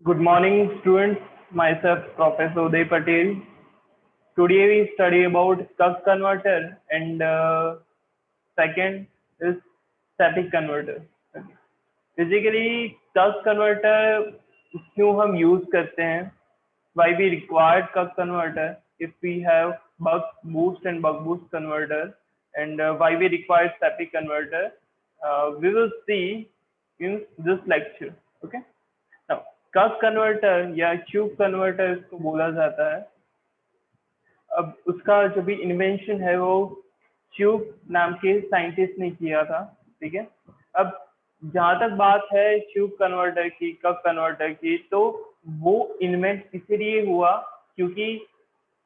Good morning, students. Myself, Professor Uday Patel. Today we study about Cuck converter and second is static converter. Basically, Cuck converter क्यों हम use करते हैं? Why we require Cuck converter if we have buck boost and buck boost converter, and why we require static converter? We will see in this lecture. Okay. Now, कक converter या cube converter इसको बोला जाता है। अब उसका जो भी इन्वेंशन है वो क्यूब नाम के साइंटिस्ट ने किया था। ठीक है। अब जहां तक बात है क्यूब कन्वर्टर की, कक कन्वर्टर की, तो वो इन्वेंट इसीलिए हुआ क्योंकि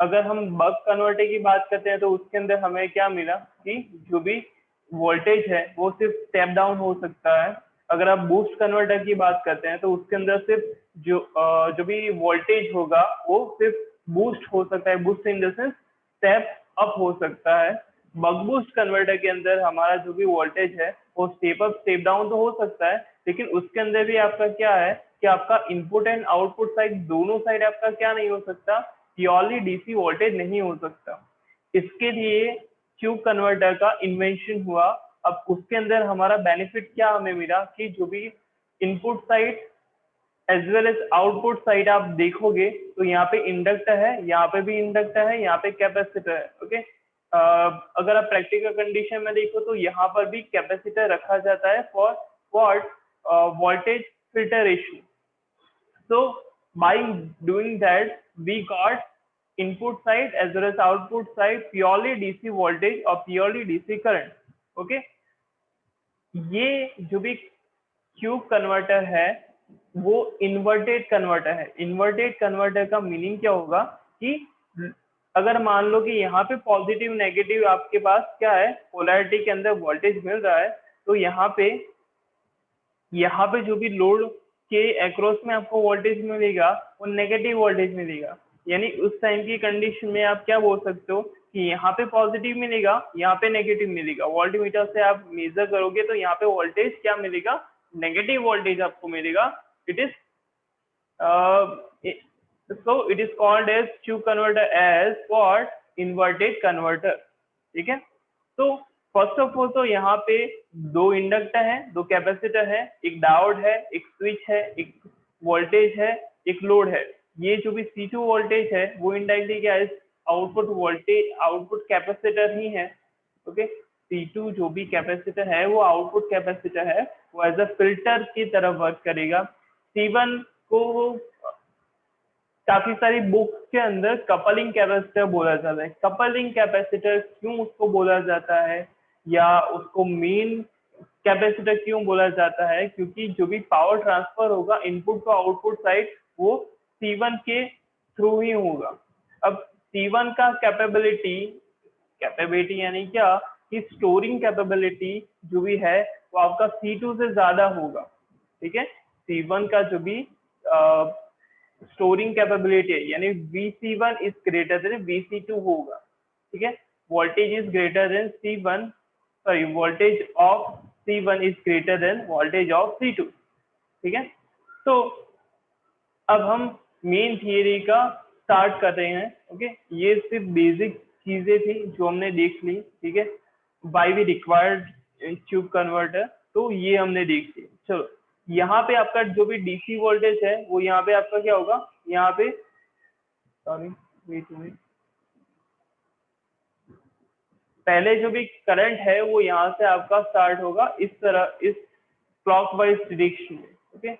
अगर हम बक कन्वर्टर की बात करते हैं तो उसके अंदर हमें क्या मिला कि जो भी वोल्टेज है वो सिर्फ स्टेप डाउन हो सकता है। अगर आप बूस्ट कन्वर्टर की बात करते हैं तो उसके अंदर सिर्फ जो भी वोल्टेज होगा वो सिर्फ बूस्ट हो सकता है, boost in the sense step up हो सकता है। बक बूस्ट कन्वर्टर के अंदर हमारा जो भी वोल्टेज है वो स्टेप अप स्टेप डाउन तो हो सकता है, लेकिन उसके अंदर भी आपका क्या है कि आपका इनपुट एंड आउटपुट साइड दोनों साइड आपका क्या नहीं हो सकता, प्योरली डीसी वोल्टेज नहीं हो सकता। इसके लिए क्यूब कन्वर्टर का इन्वेंशन हुआ। अब उसके अंदर हमारा बेनिफिट क्या हमें मिला कि जो भी input side as well as output side आप देखोगे तो यहाँ पे इंडक्टर है, यहाँ पे भी इंडक्टर है, यहाँ पे कैपेसिटर है। ओके। अगर आप प्रैक्टिकल कंडीशन में देखो तो यहाँ पर भी कैपेसिटर रखा जाता है for what, voltage filtration. So by doing that we got input side as well as output side purely DC voltage or purely DC current. Okay. ये जो भी क्यूब कन्वर्टर है वो इन्वर्टेड कन्वर्टर है। इन्वर्टेड कन्वर्टर का meaning क्या होगा कि अगर मान लो कि यहाँ पे पॉजिटिव नेगेटिव आपके पास क्या है, पोलैरिटी के अंदर वोल्टेज मिल रहा है, तो यहाँ पे जो भी लोड के अक्रॉस में आपको वोल्टेज मिलेगा वो नेगेटिव वोल्टेज मिलेगा। यानी उस टाइम की कंडीशन में आप क्या बोल सकते हो कि यहाँ पे पॉजिटिव मिलेगा, यहाँ पे नेगेटिव मिलेगा। वोल्टमीटर से आप मेजर करोगे तो यहाँ पे वोल्टेज क्या मिलेगा, नेगेटिव वोल्टेज आपको मिलेगा। It is so it is called as Q converter as what, inverted converter। ठीक है। तो फर्स्ट ऑफ ऑल तो यहाँ पे दो इंडक्टर है, दो कैपेसिटर है, एक डायोड है, एक स्विच है, एक वोल्टेज है, एक लोड है। ये जो भी C2 वोल्टेज है वो इनडायरेक्टली क्या है, आउटपुट वोल्टेज, आउटपुट कैपेसिटर ही है। ओके। C2 जो भी कैपेसिटर है वो आउटपुट कैपेसिटर है, वो एज अ फिल्टर की तरह वर्क करेगा। C1 को काफी सारी बुक के अंदर कपलिंग कैपेसिटर बोला जाता है। कपलिंग कैपेसिटर क्यों उसको बोला जाता है या उसको मेन कैपेसिटर क्यों बोला जाता है, क्योंकि जो भी पावर ट्रांसफर होगा इनपुट टू आउटपुट साइड वो C1 के थ्रू ही होगा। अब C1 का कैपेबिलिटी यानी क्या कि स्टोरिंग कैपेबिलिटी जो भी है वो आपका C2 से ज्यादा होगा। ठीक है। C1 का जो भी स्टोरिंग कैपेबिलिटी है यानी VC1 is greater than VC2 होगा। ठीक है। Voltage is greater than C1, sorry, voltage of C1 is greater than voltage of C2। ठीक है। तो अब हम मेन थियरी का स्टार्ट कर रहे हैं। ओके। ये सिर्फ बेसिक चीजें थी जो हमने देख ली। ठीक है। Why we required tube converter, तो ये हमने देख ली। चलो, यहाँ पे आपका जो भी डीसी वोल्टेज है वो यहाँ पे आपका क्या होगा, यहाँ पे, सॉरी वेट मिनट, पहले जो भी करंट है वो यहाँ से आपका स्टार्ट होगा इस तरह, इस क्लॉकवाइज डायरेक्शन में। ओके।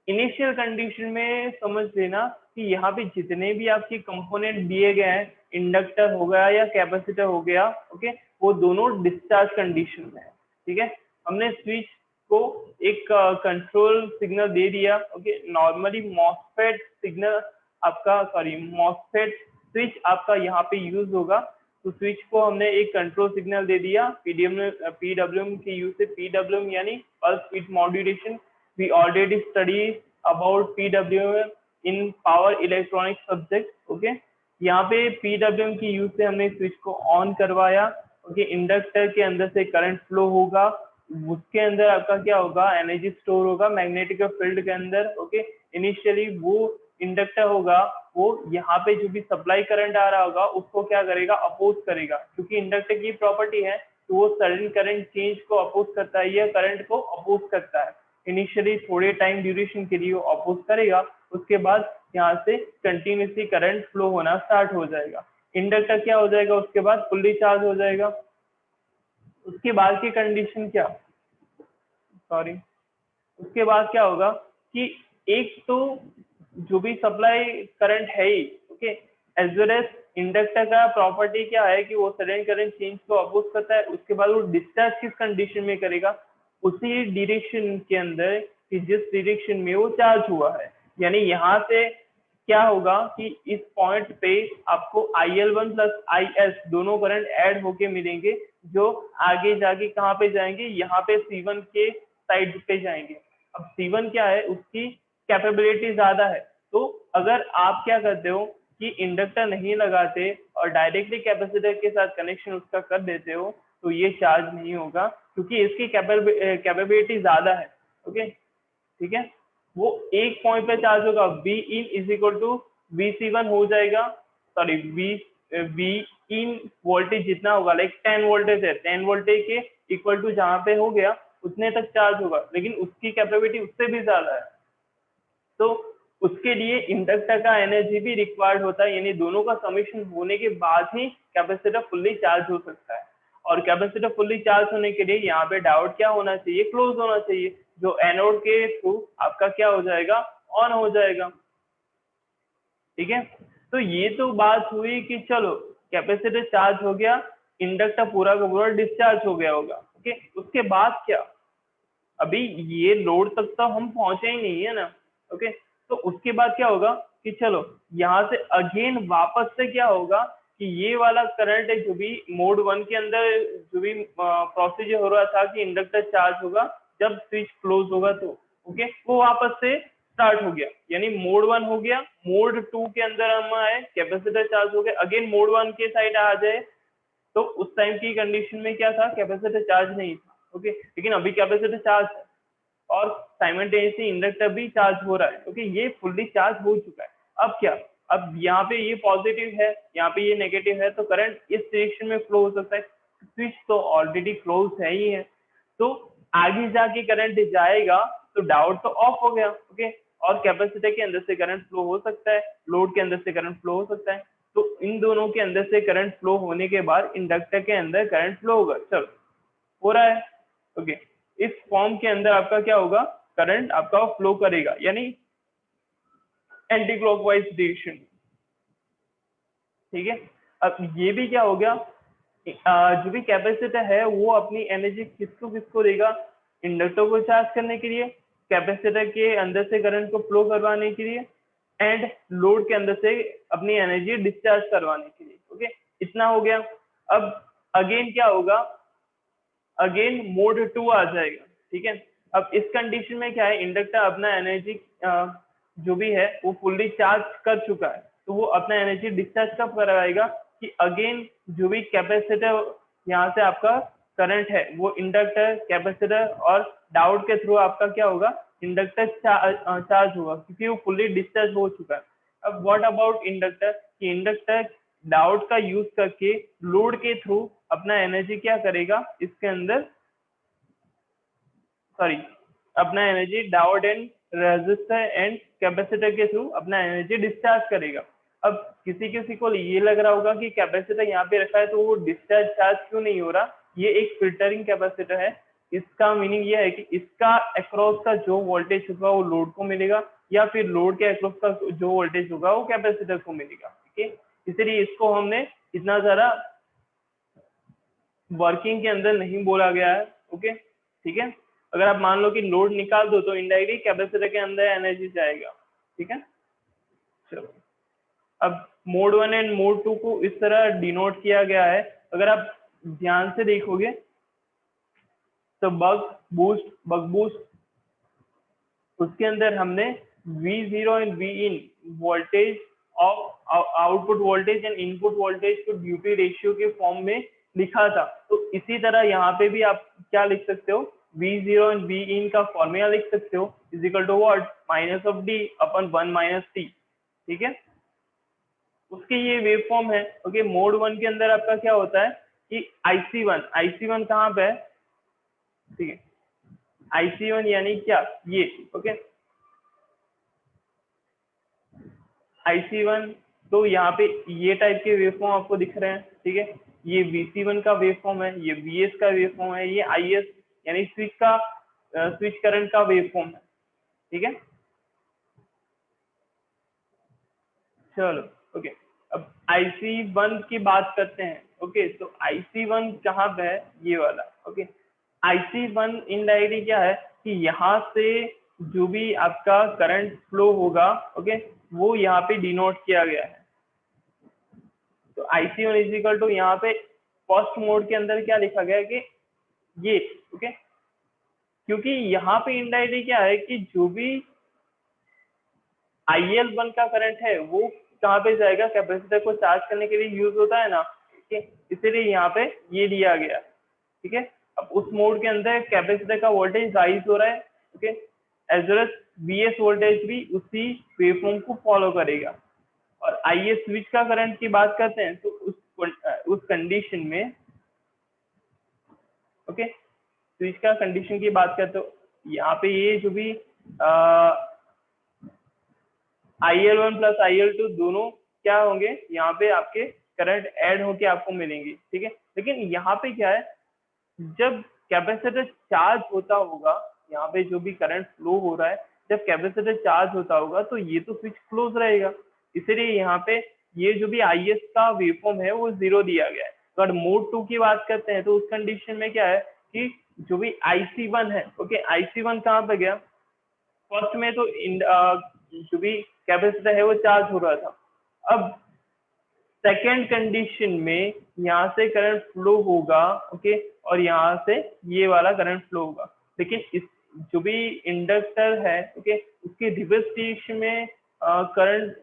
इनिशियल कंडीशन में समझ लेना कि यहाँ पे जितने भी आपके कंपोनेंट दिए गए हैं, इंडक्टर हो गया या कैपेसिटर हो गया, ओके, वो दोनों डिस्चार्ज कंडीशन में है। ठीक है। हमने स्विच को एक कंट्रोल सिग्नल दे दिया। ओके। नॉर्मली मॉसफेट सिग्नल आपका, सॉरी, मॉसफेट स्विच आपका यहाँ पे यूज होगा, तो स्विच को हमने एक कंट्रोल सिग्नल दे दिया। पीडब्ल्यूएम के यूज से, पीडब्ल्यूएम यानी pulse width modulation. we already studied about PWM in power electronics subject। Okay. यहाँ पे PWM की यूज से हमने स्विच को ऑन करवाया। ओके। इंडक्टर के अंदर से करंट फ्लो होगा उसके अंदर आपका क्या होगा, एनर्जी स्टोर होगा मैग्नेटिक फील्ड के अंदर। ओके, इनिशियली वो इंडक्टर होगा, वो यहाँ पे जो भी सप्लाई करंट आ रहा होगा उसको क्या करेगा, अपोज करेगा, क्योंकि इंडक्टर की प्रॉपर्टी है तो वो सडन करंट चेंज को अपोज करता है या करंट को अपोज करता है। इनिशियली थोड़े टाइम ड्यूरेशन के लिए वो अपोज करेगा, उसके बाद यहाँ से कंटिन्यूसली करंट फ्लो होना स्टार्ट हो जाएगा। इंडक्टर क्या हो जाएगा, उसके बाद फुल्ली चार्ज हो जाएगा। उसके बाद की कंडीशन क्या, सॉरी, उसके बाद क्या होगा कि एक तो जो भी सप्लाई करंट है ही, okay, as well as inductor का प्रॉपर्टी क्या है कि वो सडन करंट चेंज को अपोज करता है। उसके बाद वो डिस्चार्ज किस कंडीशन में करेगा, उसी डायरेक्शन के अंदर कि जिस डायरेक्शन में वो चार्ज हुआ है। यानी यहाँ से क्या होगा कि इस पॉइंट पे आपको IL1 प्लस IS दोनों करंट ऐड होके मिलेंगे, जो आगे जाके कहाँ पे जाएंगे, यहाँ पे C1 के साइड पे जाएंगे। अब C1 क्या है, उसकी कैपेबिलिटी ज्यादा है, तो अगर आप क्या करते हो कि इंडक्टर नहीं लगाते और डायरेक्टली कैपेसिटर के साथ कनेक्शन उसका कर देते हो, तो ये चार्ज नहीं होगा, क्योंकि इसकी कैपेबिलिटी ज्यादा है। ओके, ठीक है, वो एक पॉइंट पे चार्ज होगा, V in is equal to VC1 हो जाएगा, सॉरी V in वोल्टेज जितना होगा, लाइक 10 वोल्टेज है, 10 वोल्टेज के इक्वल टू जहां पे हो गया उतने तक चार्ज होगा, लेकिन उसकी कैपेबिलिटी उससे भी ज्यादा है, तो उसके लिए इंडक्टर का एनर्जी भी रिक्वायर्ड होता है। यानी दोनों का समेशन होने के बाद ही कैपेसिटर फुल्ली चार्ज हो सकता है। और कैपेसिटर फुल्ली चार्ज होने के लिए यहाँ पे डायोड क्या होना चाहिए, क्लोज होना चाहिए, जो एनोड के थ्रू आपका क्या हो जाएगा, ऑन हो जाएगा। ठीक है, तो ये तो बात हुई कि चलो कैपेसिटर चार्ज हो गया, इंडक्टर पूरा का पूरा डिस्चार्ज हो गया होगा। ओके, उसके बाद क्या, अभी ये लोड तक तो हम पहुंचे ही नहीं है ना। ओके, तो उसके बाद क्या होगा कि चलो यहाँ से अगेन वापस से क्या होगा कि ये वाला करंट है जो भी मोड 1 के अंदर जो भी प्रोसीजर हो रहा था कि इंडक्टर चार्ज होगा जब स्विच क्लोज होगा, तो ओके वो वापस से स्टार्ट हो गया। यानी मोड 1 हो गया, मोड 2 के अंदर हम आए, कैपेसिटर चार्ज हो गया, अगेन मोड 1 के साइड आ जाए, तो उस टाइम की कंडीशन में क्या था, कैपेसिटर चार्ज नहीं था। ओके, लेकिन अभी कैपेसिटर चार्ज है और साइमल्टेनियसली इंडक्टर भी चार्ज हो रहा है। ओके, ये फुल्ली चार्ज हो चुका है। अब क्या, अब यहाँ पे ये पॉजिटिव है, यहाँ पे ये नेगेटिव है, तो करंट इस डायरेक्शन में फ्लो हो सकता है, स्विच तो ऑलरेडी क्लोज है ही है, तो आगे जाके करंट जाएगा तो डायोड तो ऑफ हो गया। ओके, और कैपेसिटर के अंदर से करंट फ्लो हो सकता है, लोड के अंदर से करंट फ्लो हो सकता है, तो इन दोनों के अंदर से करंट फ्लो होने के बाद इंडक्टर के अंदर करंट फ्लो होगा। चलो, हो रहा है। ओके, इस फॉर्म के अंदर आपका क्या होगा, करंट आपका फ्लो करेगा, यानी एंटी क्लॉकवाइज डायरेक्शन। ठीक है, अब ये भी क्या हो गया, जो भी कैपेसिटर है वो अपनी एनर्जी किसको किसको देगा, इंडक्टर को चार्ज करने के लिए, कैपेसिटर के अंदर से करंट को फ्लो करवाने के लिए, एंड लोड के अंदर से अपनी एनर्जी डिस्चार्ज करवाने के लिए। ओके, इतना हो गया। अब अगेन क्या होगा, अगेन मोड 2 आ जाएगा। ठीक है, अब इस कंडीशन में क्या है, इंडक्टर अपना एनर्जी जो भी है वो फुल्ली चार्ज कर चुका है, तो वो अपना एनर्जी डिस्चार्ज कब करवाएगा कि अगेन जो भी कैपेसिटर यहाँ से आपका करंट है वो इंडक्टर, कैपेसिटर और डायोड के थ्रू आपका क्या होगा, इंडक्टर चार्ज होगा, क्योंकि वो फुल्ली डिस्चार्ज हो चुका है। अब व्हाट अबाउट इंडक्टर, कि इंडक्टर डायोड का यूज करके लोड के थ्रू अपना एनर्जी क्या करेगा, इसके अंदर सॉरी अपना energy diode and resistor and capacitor के थ्रू अपना एनर्जी डिस्चार्ज करेगा। अब किसी किसी को ये लग रहा होगा कि कैपेसिटर यहाँ पे रखा है तो वो डिस्चार्ज चार्ज क्यों नहीं हो रहा, ये एक फिल्टरिंग कैपेसिटर है। इसका मीनिंग ये है कि इसका अक्रॉस का जो वोल्टेज होगा वो लोड को मिलेगा, या फिर लोड के अक्रॉस का जो वोल्टेज होगा वो कैपेसिटर को मिलेगा। ठीक है, इसलिए इसको हमने इतना ज्यादा वर्किंग के अंदर नहीं बोला गया है। ओके, ठीक है, अगर आप मान लो कि लोड निकाल दो तो इनडायरेक्टली कैपेसिटर के अंदर एनर्जी जाएगा। ठीक है, चलो, अब मोड 1 एंड मोड 2 को इस तरह डिनोट किया गया है। अगर आप ध्यान से देखोगे तो बक बूस्ट उसके अंदर हमने V0 and Vin voltage of output voltage and input voltage को ड्यूटी रेशियो के फॉर्म में लिखा था। तो इसी तरह यहाँ पे भी आप क्या लिख सकते हो, V0 एंड V इन का फॉर्मूला लिख सकते हो, is equal to what, minus of D upon 1 minus T, ठीक है। उसके ये वेव फॉर्म है, ओके। मोड 1 के अंदर आपका क्या होता है कि IC1 कहाँ पे है, ठीक है, IC1 यानी क्या, ये, ओके, IC1। तो यहाँ पे ये टाइप के वेव फॉर्म आपको दिख रहे हैं, ठीक है। ये VC1 का वेव फॉर्म है, ये VS का वेव फॉर्म है, ये IS यानी स्विच करंट का वेव फॉर्म है, ठीक है। चलो, ओके। अब IC1 की बात करते हैं, ओके। तो IC1 कहाँ पे है, ये वाला, ओके। IC1 इनडायरेक्टली क्या है कि यहाँ से जो भी आपका करंट फ्लो होगा, ओके, वो यहाँ पे डिनोट किया गया है। तो IC1 इज इक्वल टू, यहाँ पे फर्स्ट मोड के अंदर क्या लिखा गया है कि ये, ओके, क्योंकि यहाँ पे इनडायरेक्टली क्या है कि जो भी IL1 का करंट है वो कहाँ पे जाएगा, कैपेसिटर को चार्ज करने के लिए यूज होता है ना, ठीक है। इसीलिए यहाँ पे ये दिया गया, ठीक है। अब उस मोड के अंदर कैपेसिटर का वोल्टेज राइज हो रहा है, okay, as well as VS voltage भी उसी वेवफॉर्म को फॉलो करेगा। और IS स्विच का करंट की बात करते हैं तो उस कंडीशन में, ओके, स्विच का कंडीशन की बात करते हो, यहाँ पे ये जो भी IL1 प्लस IL2 दोनों क्या होंगे, यहाँ पे आपके करंट ऐड होके आपको मिलेंगे, ठीक है। लेकिन यहाँ पे क्या है, जब कैपेसिटर चार्ज होता होगा, यहाँ पे जो भी करंट फ्लो हो रहा है, जब कैपेसिटर चार्ज होता होगा तो ये तो स्विच क्लोज रहेगा, इसलिए यहाँ पे ये जो भी IS का वेवफॉर्म है वो 0 दिया गया है। तो अगर मोड 2 की बात करते हैं तो उस कंडीशन में क्या है कि जो भी IC1 है, ओके, IC1 कहाँ पे गया, फर्स्ट में तो जो भी कैपेसिटर है वो चार्ज हो रहा था। अब सेकेंड कंडीशन में यहाँ से करंट फ्लो होगा, ओके, और यहाँ से ये वाला करंट फ्लो होगा, लेकिन इस जो भी इंडक्टर है, ओके, उसके रिवर्स डायरेक्शन में करंट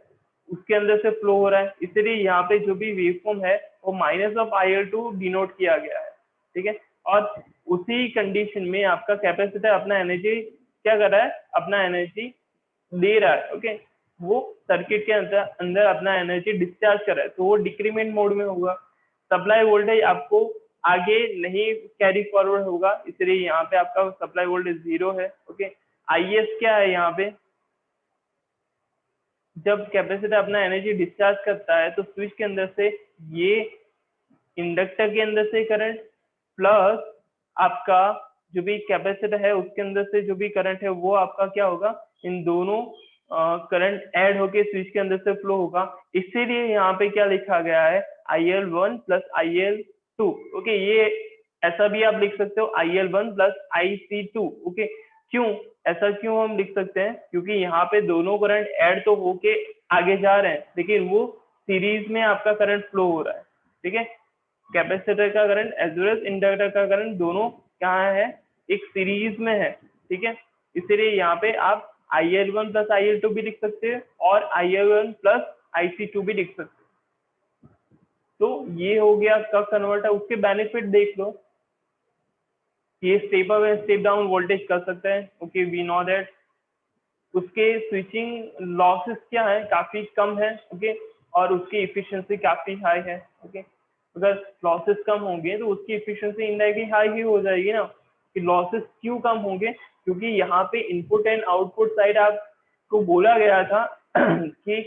उसके अंदर से फ्लो हो रहा है, इसलिए यहाँ पे जो भी वेवफॉर्म है वो माइनस ऑफ IL2 डिनोट किया गया है, ठीक है। और उसी कंडीशन में आपका कैपेसिटर अपना एनर्जी क्या कर रहा है, अपना एनर्जी दे रहा है, ओके, वो सर्किट के अंदर अंदर अपना एनर्जी डिस्चार्ज कर रहा है, तो वो डिक्रीमेंट मोड में होगा। सप्लाई वोल्टेज आपको आगे नहीं कैरी फॉरवर्ड होगा, इसलिए यहाँ पे आपका सप्लाई वोल्टेज 0 है, ओके। IS क्या है, यहाँ पे जब कैपेसिटर अपना एनर्जी डिस्चार्ज करता है तो स्विच के अंदर से ये इंडक्टर के अंदर से करंट प्लस आपका जो भी कैपेसिटर है उसके अंदर से जो भी करंट है वो आपका क्या होगा, इन दोनों करंट ऐड होके स्विच के अंदर से फ्लो होगा। इसीलिए यहाँ पे क्या लिखा गया है, IL1 प्लस IL2, ओके। ये ऐसा भी आप लिख सकते हो IL1 प्लस IC2, ओके। क्यों, ऐसा क्यों हम लिख सकते हैं, क्योंकि यहाँ पे दोनों करंट ऐड तो होके आगे जा रहे हैं, लेकिन वो सीरीज में आपका करंट फ्लो हो रहा है, ठीक है। कैपेसिटर का current as well as inductor का करंट दोनों कहाँ है, एक सीरीज में है, ठीक है। इसीलिए यहाँ पे आप IL1 प्लस IL2 भी लिख सकते हैं और IL1 प्लस IC2 भी लिख सकते हैं। तो ये हो गया कब कन्वर्टर, उसके बेनिफिट देख लो, ये step up and step down voltage कर सकते हैं, ओके, वी नो दैट। उसके स्विचिंग लॉसेस क्या है, काफी कम है, ओके, और उसकी इफिशियंसी काफी हाई है, ओके। अगर लॉसेस कम होंगे तो उसकी इफिशियंसी इनडायरेक्टली हाई ही हो जाएगी ना। कि लॉसेस क्यों कम होंगे, क्योंकि यहाँ पे इनपुट एंड आउटपुट साइड आपको बोला गया था कि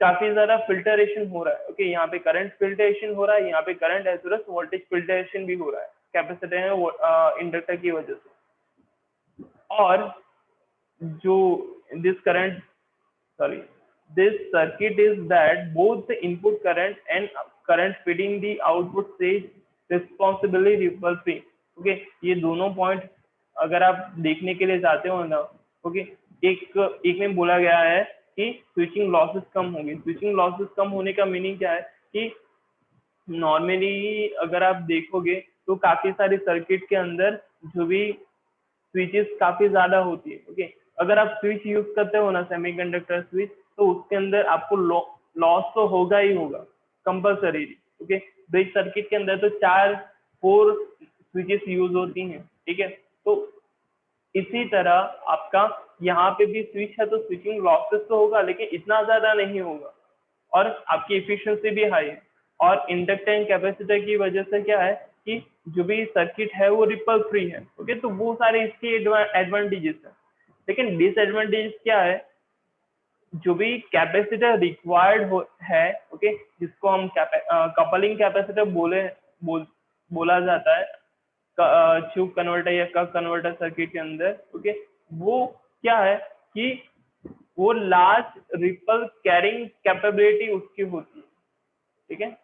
काफी ज्यादा फिल्टरेशन हो रहा है, ओके। यहाँ पे करंट फिल्टरेशन हो रहा है, यहाँ पे current as well as voltage filtration भी हो रहा है कैपेसिटर इंडक्टर की वजह से। और जो this current sorry this circuit is that both the input current and current feeding the output stage responsibly ripple free, okay. ये दोनों पॉइंट अगर आप देखने के लिए जाते हो ना, ओके, एक में बोला गया है कि स्विचिंग लॉसेस कम होंगे। स्विचिंग लॉसेस कम होने का मीनिंग क्या है कि नॉर्मली अगर आप देखोगे तो काफी सारे सर्किट के अंदर जो भी स्विचेस काफी ज्यादा होती है, ओके। अगर आप स्विच यूज करते हो ना, सेमीकंडक्टर स्विच, तो उसके अंदर आपको लॉस तो होगा ही होगा कंपल्सरी, ओके। ब्रिज सर्किट के अंदर तो 4 स्विचेस यूज होती हैं, ठीक है। तो इसी तरह आपका यहाँ पे भी स्विच है तो स्विचिंग लॉसेस तो होगा लेकिन इतना ज्यादा नहीं होगा और आपकी एफिशिएंसी भी हाई है। और इंडक्टर एंड कैपेसिटर की वजह से क्या है कि जो भी सर्किट है वो रिपल फ्री है। ओके, तो वो सारे इसके एडवांटेजेस है। लेकिन डिसएडवांटेज क्या है, जो भी कैपेसिटर रिक्वायर्ड है, ओके, जिसको हम कपलिंग कैपेसिटर बोला जाता है ट्यूब कन्वर्टर या कप कन्वर्टर सर्किट के अंदर। ओके, वो क्या है कि वो लार्ज रिपल कैरिंग कैपेबिलिटी उसकी होती है। ठीक है,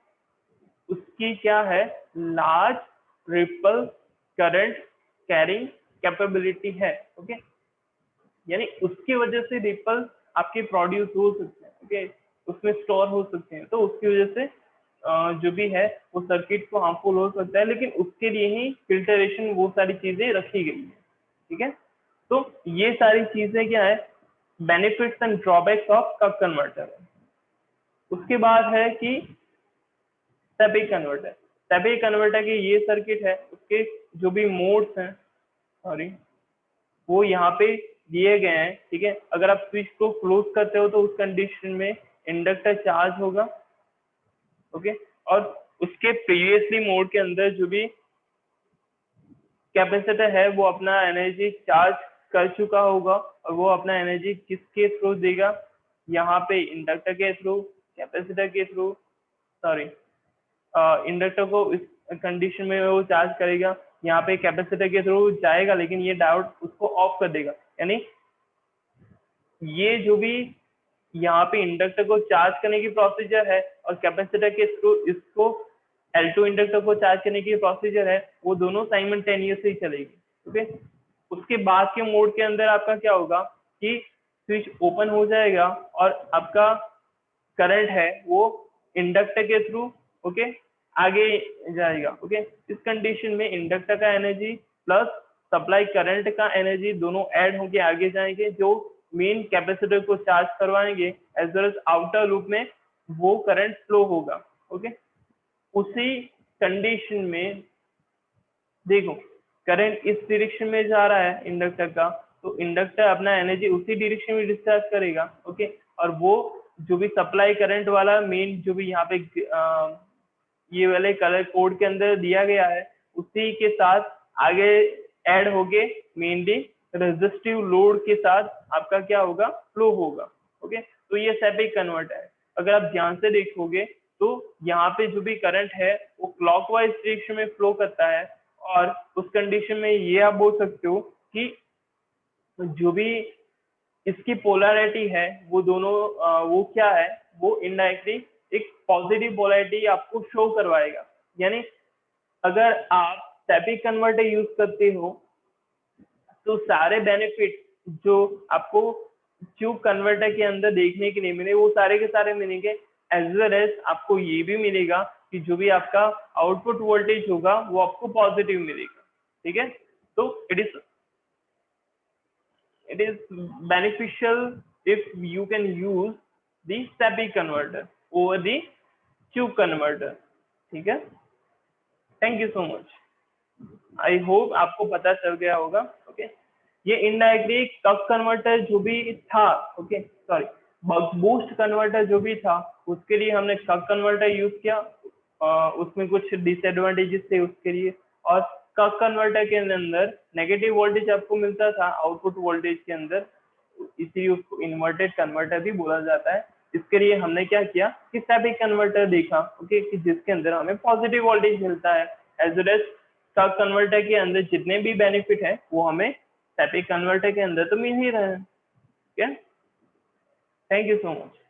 उसकी क्या है, large ripple current carrying capability है। ओके, यानी उसकी वजह से रिपल आपके प्रोड्यूस हो सकते हैं। ओके, उसमें स्टोर हो सकते हैं, तो उसकी वजह से जो भी है वो सर्किट को हार्मफुल हो सकता है, लेकिन उसके लिए ही फिल्टरेशन वो सारी चीजें रखी गई है। ठीक है, तो ये सारी चीजें क्या है, benefits and drawbacks of cup converter. उसके बाद है कि स्टेपिंग कन्वर्टर। स्टेपिंग कन्वर्टर के ये सर्किट है, उसके जो भी मोड्स हैं, सॉरी, वो यहाँ पे दिए गए हैं। ठीक है, अगर आप स्विच को क्लोज करते हो तो उस कंडीशन में इंडक्टर चार्ज होगा। ओके, और उसके प्रीवियसली मोड के अंदर जो भी कैपेसिटर है वो अपना एनर्जी चार्ज कर चुका होगा और वो अपना एनर्जी किसके थ्रू देगा, यहाँ पे इंडक्टर के थ्रू, कैपेसिटर के थ्रू, सॉरी, इंडक्टर को इस कंडीशन में वो चार्ज करेगा, यहाँ पे कैपेसिटर के थ्रू जाएगा, लेकिन ये डायोड उसको ऑफ कर देगा। यानी ये जो भी यहाँ पे इंडक्टर को चार्ज करने की प्रोसीजर है और कैपेसिटर के थ्रू इसको L2 इंडक्टर को चार्ज करने की प्रोसीजर है, वो दोनों साइमल्टेनियसली चलेगी। ओके, उसके बाद के मोड के अंदर आपका क्या होगा कि स्विच ओपन हो जाएगा और आपका करंट है वो इंडक्टर के थ्रू, ओके, आगे जाएगा। ओके, इस कंडीशन में इंडक्टर का एनर्जी प्लस सप्लाई करंट का एनर्जी दोनों ऐड होके आगे जाएंगे, जो मेन कैपेसिटर को चार्ज करवाएंगे, as well as outer loop में वो करंट फ्लो होगा। ओके, उसी कंडीशन में देखो करंट इस डायरेक्शन में जा रहा है इंडक्टर का, तो इंडक्टर अपना एनर्जी उसी डायरेक्शन में डिस्चार्ज करेगा। ओके, और वो जो भी सप्लाई करंट वाला मेन जो भी यहाँ पे ये वाले कलर कोड के अंदर दिया गया है, उसी के साथ आगे ऐड होके मेनली रेजिस्टिव लोड के साथ आपका क्या होगा, फ्लो होगा। ओके, तो ये स्टेपिंग कन्वर्टर है। अगर आप ध्यान से देखोगे तो यहाँ पे जो भी करंट है वो क्लॉकवाइज डायरेक्शन में फ्लो करता है, और उस कंडीशन में ये आप बोल सकते हो कि जो भी इसकी पोलैरिटी है वो दोनों वो क्या है, वो इनडायरेक्टली एक पॉजिटिव पोलैरिटी आपको शो करवाएगा। यानी अगर आप स्टेपिंग कन्वर्टर यूज करते हो तो सारे बेनिफिट जो आपको ट्यूब कन्वर्टर के अंदर देखने के लिए मिले वो सारे के सारे मिलेंगे, एज वेल एज आपको ये भी मिलेगा कि जो भी आपका आउटपुट वोल्टेज होगा वो आपको पॉजिटिव मिलेगा। ठीक है, तो it is beneficial if you can use the stepping converter over the tube converter। ठीक है, thank you so much, I hope आपको पता चल गया होगा। ओके, ये इनडायरेक्टली कप कन्वर्टर जो भी था, okay, sorry, buck boost converter जो भी था उसके लिए हमने कप कन्वर्टर यूज किया, उसमें कुछ डिसएडवांटेजेस थे उसके लिए, और कप कन्वर्टर के अंदर नेगेटिव वोल्टेज आपको मिलता था आउटपुट वोल्टेज के अंदर, इसीलिए उसको इन्वर्टेड कन्वर्टर भी बोला जाता है। इसके लिए हमने क्या किया कि स्टेपिंग कन्वर्टर देखा, ओके, कि जिसके अंदर हमें पॉजिटिव वोल्टेज मिलता है, as well as Cuk converter के अंदर जितने भी बेनिफिट है वो हमें स्टेपिंग कन्वर्टर के अंदर तो मिल ही रहे हैं। ठीक है, थैंक यू सो मच।